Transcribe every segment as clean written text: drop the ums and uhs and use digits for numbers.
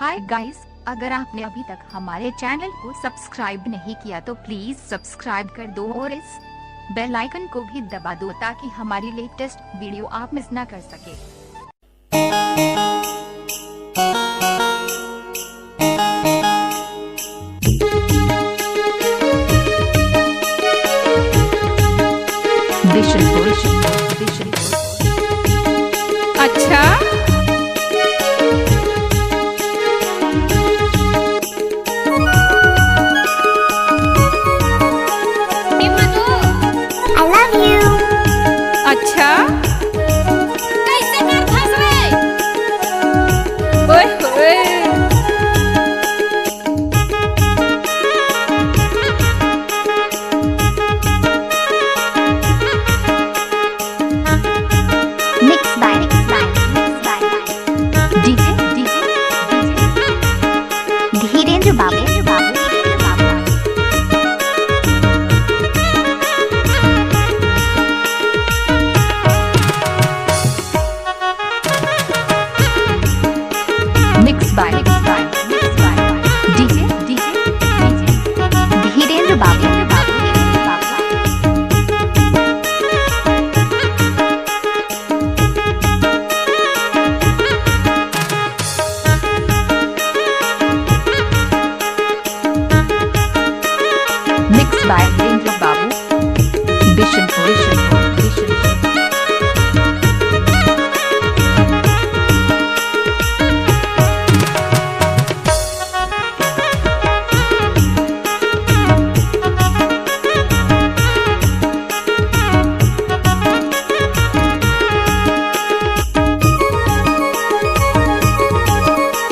Hi guys, अगर आपने अभी तक हमारे चैनल को सब्सक्राइब नहीं किया तो प्लीज सब्सक्राइब कर दो और इस बेल आइकन को भी दबा दो ताकि हमारी लेटेस्ट वीडियो आप मिस ना कर सके। अच्छा, I love you. अच्छा, कैसे कर फंस रे? ओए होए, Mixed by डीजे धीरेन्द्र बाबू। मिक्स बाय डीजे धीरेन्द्र बाबू। मिक्स बाय वीरेंद्र बाबू बिशनपुर।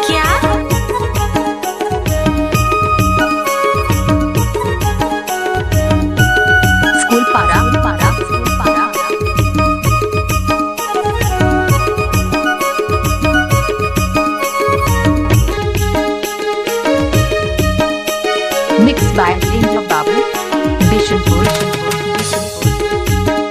क्या? स्कूल पारा मिक्स बाय वीरेंद्र बाबू बिशनपुर।